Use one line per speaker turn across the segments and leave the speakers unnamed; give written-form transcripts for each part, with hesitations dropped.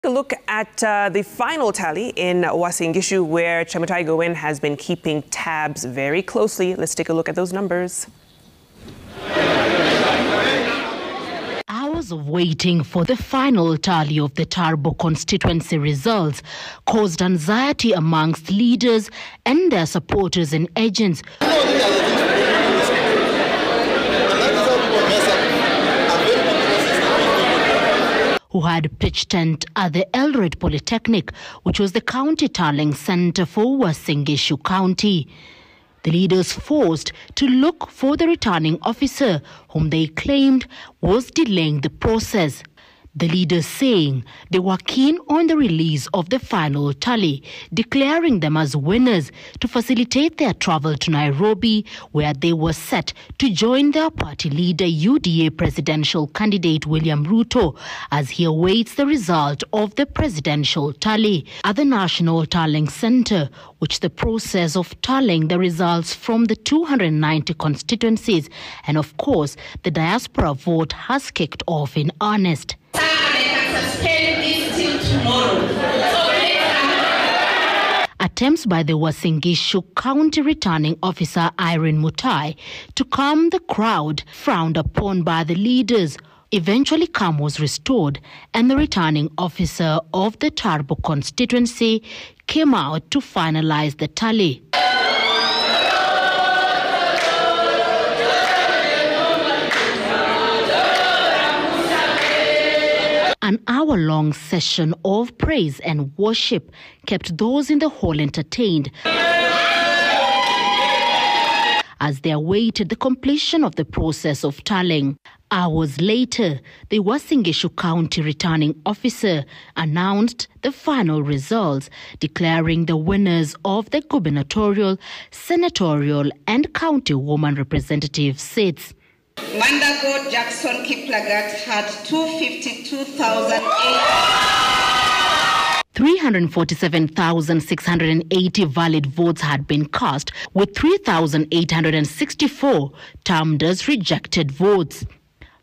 A look at the final tally in Uasin, Gishu, where Chemutai Goen has been keeping tabs very closely. Let's take a look at those numbers.
Hours of waiting for the final tally of the Tarbo constituency results caused anxiety amongst leaders and their supporters and agents, who had pitched tent at the Eldoret Polytechnic, which was the county tallying centre for Uasin Gishu County. The leaders forced to look for the returning officer, whom they claimed was delaying the process. The leaders saying they were keen on the release of the final tally, declaring them as winners to facilitate their travel to Nairobi, where they were set to join their party leader, UDA presidential candidate William Ruto, as he awaits the result of the presidential tally at the National Tallying Centre, which the process of tallying the results from the 290 constituencies and, of course, the diaspora vote has kicked off in earnest. Attempts by the Uasin Gishu County Returning Officer Irene Mutai to calm the crowd, frowned upon by the leaders. Eventually calm was restored and the returning officer of the Tarbo constituency came out to finalize the tally. An hour-long session of praise and worship kept those in the hall entertained as they awaited the completion of the process of tallying. Hours later, the Uasin Gishu County Returning Officer announced the final results, declaring the winners of the gubernatorial, senatorial and county woman representative seats.
Mandago Jackson Kiplagat had
347,680 valid votes had been cast, with 3,864 termed as rejected votes.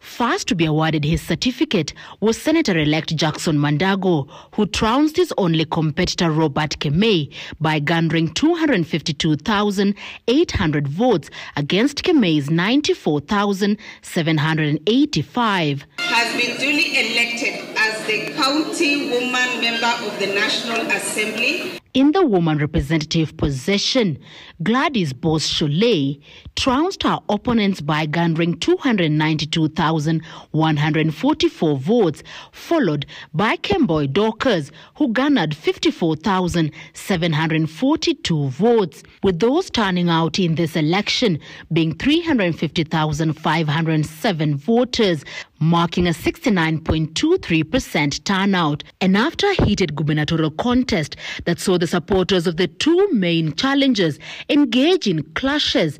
First to be awarded his certificate was Senator-elect Jackson Mandago, who trounced his only competitor Robert Kemei by garnering 252,800 votes against Kemei's 94,785.
Has been duly elected as the county woman member of the National Assembly.
In the woman representative position, Gladys Bose-Sholei trounced her opponents by garnering 292,144 votes, followed by Kemboy Dorcas, who garnered 54,742 votes, with those turning out in this election being 350,507 voters, marking a 69.23% turnout. And after a heated gubernatorial contest that saw the supporters of the two main challengers engage in clashes,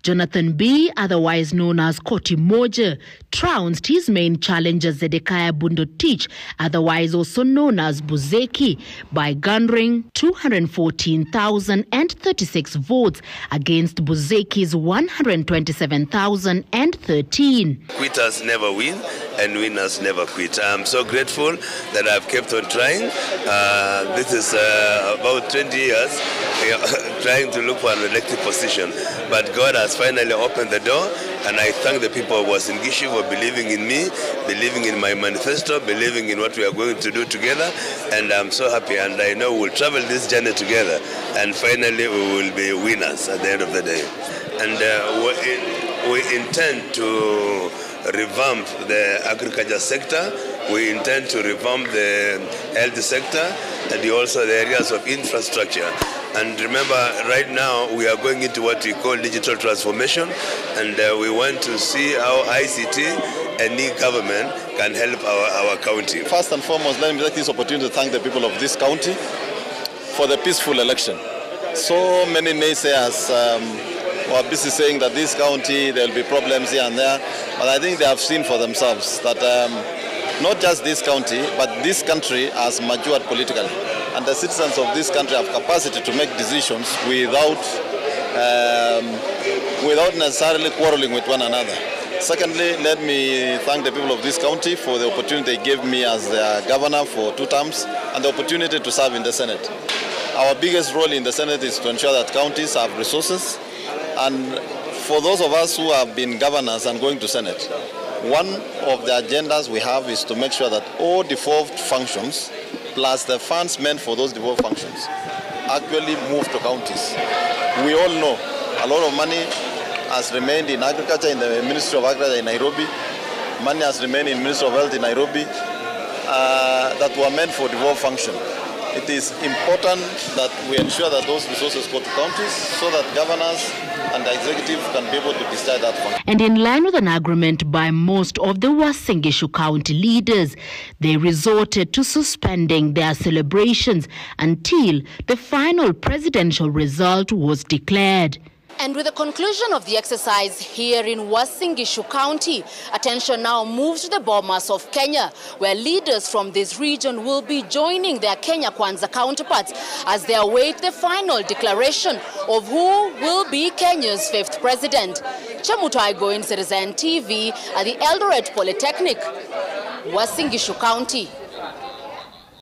Jonathan B., otherwise known as Koti Moja, trounced his main challenger Zedekiah Bundotich, otherwise also known as Buzeki, by garnering 214,036 votes against Buzeki's 127,013.
Quitters never win and winners never quit. I'm so grateful that I've kept on trying. This is about 20 years trying to look for an elected position, but God has finally opened the door, and I thank the people of Uasin Gishu for believing in me, believing in my manifesto, believing in what we are going to do together, and I'm so happy, and I know we'll travel this journey together, and finally we will be winners at the end of the day. And we intend to revamp the agriculture sector, we intend to revamp the health sector, and also the areas of infrastructure. And remember, right now we are going into what we call digital transformation, and we want to see how ICT and e-government can help our county.
First and foremost, let me take this opportunity to thank the people of this county for the peaceful election. So many naysayers were busy saying that this county, there will be problems here and there, but I think they have seen for themselves that not just this county, but this country has matured politically. And the citizens of this country have capacity to make decisions without necessarily quarreling with one another. Secondly, let me thank the people of this county for the opportunity they gave me as their governor for 2 terms and the opportunity to serve in the Senate. Our biggest role in the Senate is to ensure that counties have resources, and for those of us who have been governors and going to Senate, one of the agendas we have is to make sure that all devolved functions, plus the funds meant for those devolved functions, actually move to counties. We all know a lot of money has remained in agriculture in the Ministry of Agriculture in Nairobi. Money has remained in Ministry of Health in Nairobi that were meant for devolved function. It is important that we ensure that those resources go to counties so that governors and the executive can be able to decide that function.
And in line with an agreement by most of the Uasin Gishu County leaders, they resorted to suspending their celebrations until the final presidential result was declared. And with the conclusion of the exercise here in Uasin Gishu County, attention now moves to the Bomas of Kenya, where leaders from this region will be joining their Kenya Kwanza counterparts as they await the final declaration of who will be Kenya's 5th president. Chemutai Goin, Citizen TV at the Eldoret Polytechnic, Uasin Gishu County.